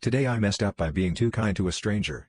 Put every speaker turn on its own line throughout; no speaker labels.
Today I messed up by being too kind to a stranger.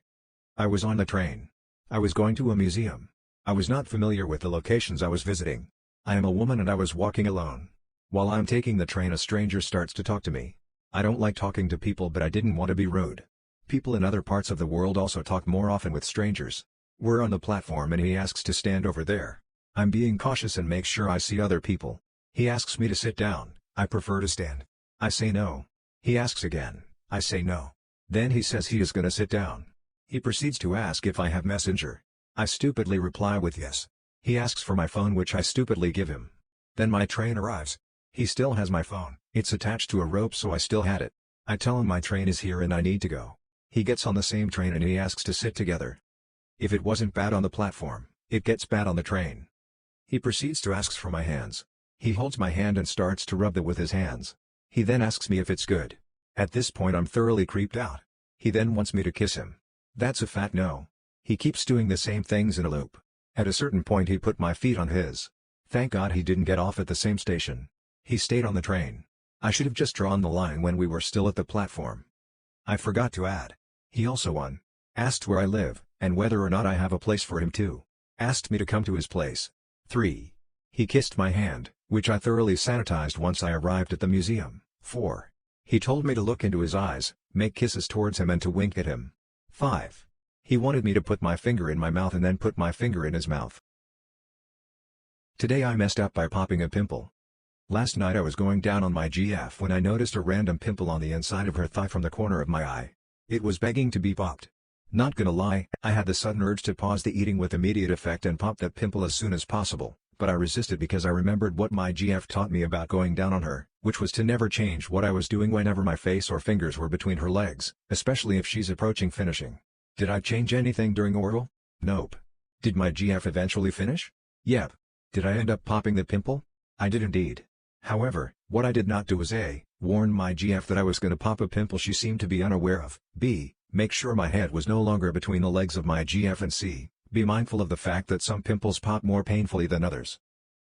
I was on the train. I was going to a museum. I was not familiar with the locations I was visiting. I am a woman and I was walking alone. While I'm taking the train, a stranger starts to talk to me. I don't like talking to people, but I didn't want to be rude. People in other parts of the world also talk more often with strangers. We're on the platform and he asks to stand over there. I'm being cautious and make sure I see other people. He asks me to sit down. I prefer to stand. I say no. He asks again. I say no. Then he says he is gonna sit down. He proceeds to ask if I have Messenger. I stupidly reply with yes. He asks for my phone, which I stupidly give him. Then my train arrives. He still has my phone. It's attached to a rope, so I still had it. I tell him my train is here and I need to go. He gets on the same train and he asks to sit together. If it wasn't bad on the platform, it gets bad on the train. He proceeds to ask for my hands. He holds my hand and starts to rub it with his hands. He then asks me if it's good. At this point I'm thoroughly creeped out. He then wants me to kiss him. That's a fat no. He keeps doing the same things in a loop. At a certain point he put my feet on his. Thank God he didn't get off at the same station. He stayed on the train. I should have just drawn the line when we were still at the platform. I forgot to add. He also asked where I live, and whether or not I have a place for him to. Asked me to come to his place. 3. He kissed my hand, which I thoroughly sanitized once I arrived at the museum. 4. He told me to look into his eyes, make kisses towards him and to wink at him. 5. He wanted me to put my finger in my mouth and then put my finger in his mouth. Today I messed up by popping a pimple. Last night I was going down on my GF when I noticed a random pimple on the inside of her thigh from the corner of my eye. It was begging to be popped. Not gonna lie, I had the sudden urge to pause the eating with immediate effect and pop that pimple as soon as possible, but I resisted because I remembered what my GF taught me about going down on her, which was to never change what I was doing whenever my face or fingers were between her legs, especially if she's approaching finishing. Did I change anything during oral? Nope. Did my GF eventually finish? Yep. Did I end up popping the pimple? I did indeed. However, what I did not do was A. Warn my GF that I was gonna pop a pimple she seemed to be unaware of, B. Make sure my head was no longer between the legs of my GF, and C. Be mindful of the fact that some pimples pop more painfully than others.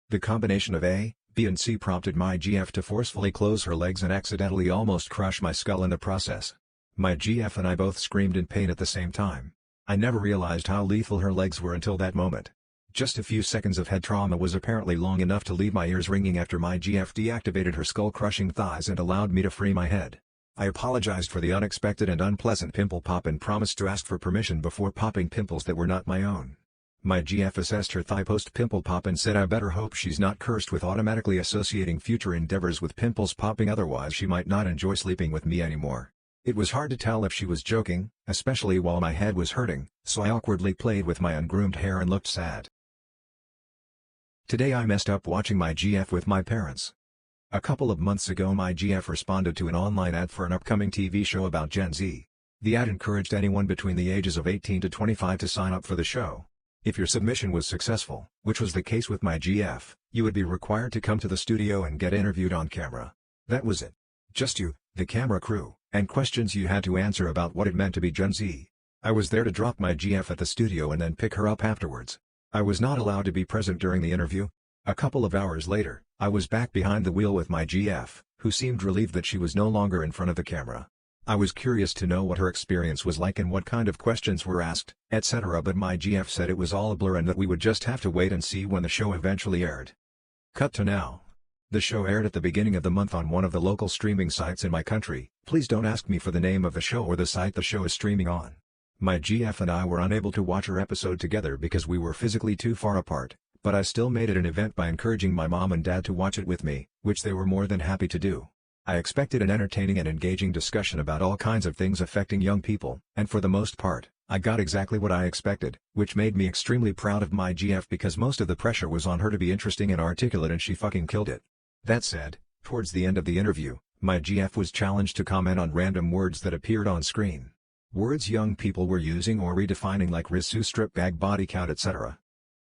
The combination of A, B and C prompted my GF to forcefully close her legs and accidentally almost crush my skull in the process. My GF and I both screamed in pain at the same time. I never realized how lethal her legs were until that moment. Just a few seconds of head trauma was apparently long enough to leave my ears ringing after my GF deactivated her skull-crushing thighs and allowed me to free my head. I apologized for the unexpected and unpleasant pimple pop and promised to ask for permission before popping pimples that were not my own. My GF assessed her thigh post-pimple pop and said I better hope she's not cursed with automatically associating future endeavors with pimples popping, otherwise she might not enjoy sleeping with me anymore. It was hard to tell if she was joking, especially while my head was hurting, so I awkwardly played with my ungroomed hair and looked sad. Today I messed up watching my GF with my parents. A couple of months ago my GF responded to an online ad for an upcoming TV show about Gen Z. The ad encouraged anyone between the ages of 18 to 25 to sign up for the show. If your submission was successful, which was the case with my GF, you would be required to come to the studio and get interviewed on camera. That was it. Just you, the camera crew, and questions you had to answer about what it meant to be Gen Z. I was there to drop my GF at the studio and then pick her up afterwards. I was not allowed to be present during the interview. A couple of hours later, I was back behind the wheel with my GF, who seemed relieved that she was no longer in front of the camera. I was curious to know what her experience was like and what kind of questions were asked, etc., but my GF said it was all a blur and that we would just have to wait and see when the show eventually aired. Cut to now. The show aired at the beginning of the month on one of the local streaming sites in my country. Please don't ask me for the name of the show or the site the show is streaming on. My GF and I were unable to watch her episode together because we were physically too far apart, but I still made it an event by encouraging my mom and dad to watch it with me, which they were more than happy to do. I expected an entertaining and engaging discussion about all kinds of things affecting young people, and for the most part, I got exactly what I expected, which made me extremely proud of my GF because most of the pressure was on her to be interesting and articulate, and she fucking killed it. That said, towards the end of the interview, my GF was challenged to comment on random words that appeared on screen. Words young people were using or redefining like rissu, strip bag, body count, etc.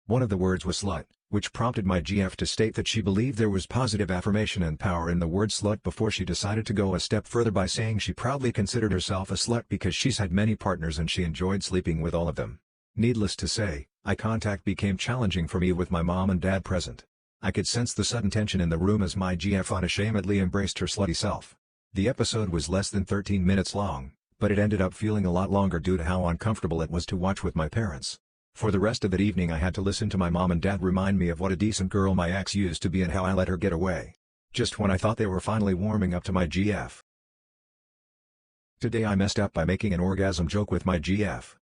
One of the words was slut, which prompted my GF to state that she believed there was positive affirmation and power in the word slut before she decided to go a step further by saying she proudly considered herself a slut because she's had many partners and she enjoyed sleeping with all of them. Needless to say, eye contact became challenging for me with my mom and dad present. I could sense the sudden tension in the room as my GF unashamedly embraced her slutty self. The episode was less than 13 minutes long, but it ended up feeling a lot longer due to how uncomfortable it was to watch with my parents. For the rest of that evening I had to listen to my mom and dad remind me of what a decent girl my ex used to be and how I let her get away. Just when I thought they were finally warming up to my GF. Today I messed up by making an orgasm joke with my GF.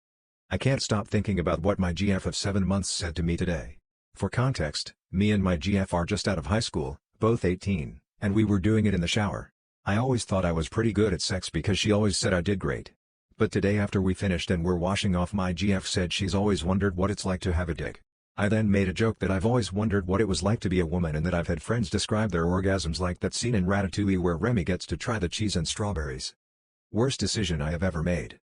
I can't stop thinking about what my GF of 7 months said to me today. For context, me and my GF are just out of high school, both 18, and we were doing it in the shower. I always thought I was pretty good at sex because she always said I did great. But today after we finished and were washing off, my GF said she's always wondered what it's like to have a dick. I then made a joke that I've always wondered what it was like to be a woman and that I've had friends describe their orgasms like that scene in Ratatouille where Remy gets to try the cheese and strawberries. Worst decision I have ever made.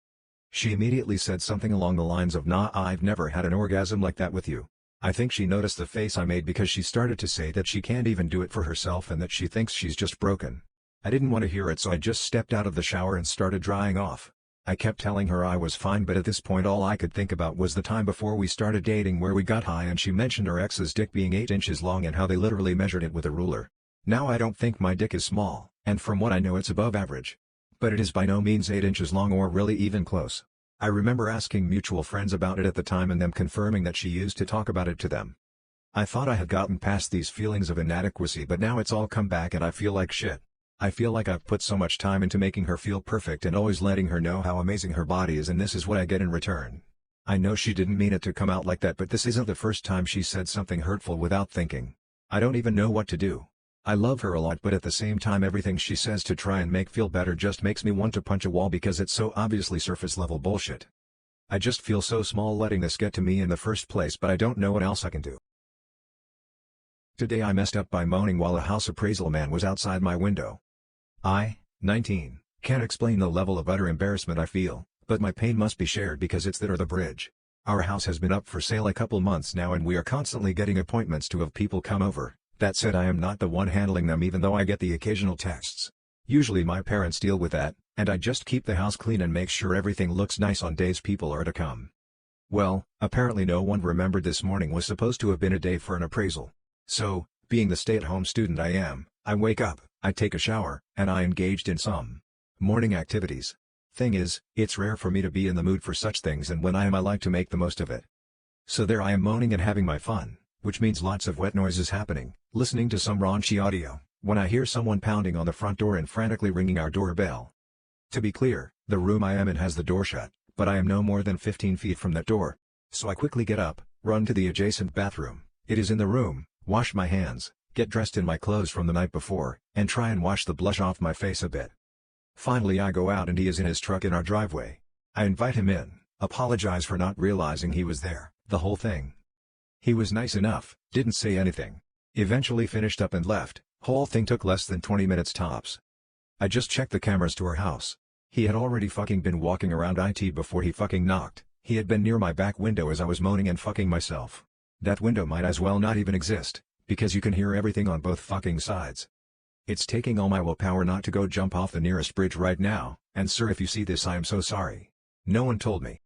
She immediately said something along the lines of, "Nah, I've never had an orgasm like that with you." I think she noticed the face I made because she started to say that she can't even do it for herself and that she thinks she's just broken. I didn't want to hear it, so I just stepped out of the shower and started drying off. I kept telling her I was fine, but at this point all I could think about was the time before we started dating where we got high and she mentioned her ex's dick being 8 inches long and how they literally measured it with a ruler. Now I don't think my dick is small, and from what I know it's above average. But it is by no means 8 inches long or really even close. I remember asking mutual friends about it at the time and them confirming that she used to talk about it to them. I thought I had gotten past these feelings of inadequacy, but now it's all come back and I feel like shit. I feel like I've put so much time into making her feel perfect and always letting her know how amazing her body is, and this is what I get in return. I know she didn't mean it to come out like that, but this isn't the first time she said something hurtful without thinking. I don't even know what to do. I love her a lot, but at the same time everything she says to try and make feel better just makes me want to punch a wall because it's so obviously surface level bullshit. I just feel so small letting this get to me in the first place, but I don't know what else I can do. Today I messed up by moaning while a house appraisal man was outside my window. I, 19, can't explain the level of utter embarrassment I feel, but my pain must be shared because it's that or the bridge. Our house has been up for sale a couple months now and we are constantly getting appointments to have people come over. That said, I am not the one handling them even though I get the occasional texts. Usually my parents deal with that, and I just keep the house clean and make sure everything looks nice on days people are to come. Well, apparently no one remembered this morning was supposed to have been a day for an appraisal. So, being the stay-at-home student I am, I wake up, I take a shower, and I engaged in some morning activities. Thing is, it's rare for me to be in the mood for such things, and when I am I like to make the most of it. So there I am moaning and having my fun, which means lots of wet noises happening, listening to some raunchy audio, when I hear someone pounding on the front door and frantically ringing our doorbell. To be clear, the room I am in has the door shut, but I am no more than 15 feet from that door. So I quickly get up, run to the adjacent bathroom, it is in the room, wash my hands, get dressed in my clothes from the night before, and try and wash the blush off my face a bit. Finally I go out and he is in his truck in our driveway. I invite him in, apologize for not realizing he was there, the whole thing. He was nice enough, didn't say anything. Eventually finished up and left, whole thing took less than 20 minutes tops. I just checked the cameras to our house. He had already fucking been walking around it before he fucking knocked. He had been near my back window as I was moaning and fucking myself. That window might as well not even exist, because you can hear everything on both fucking sides. It's taking all my willpower not to go jump off the nearest bridge right now, and sir, if you see this I am so sorry. No one told me.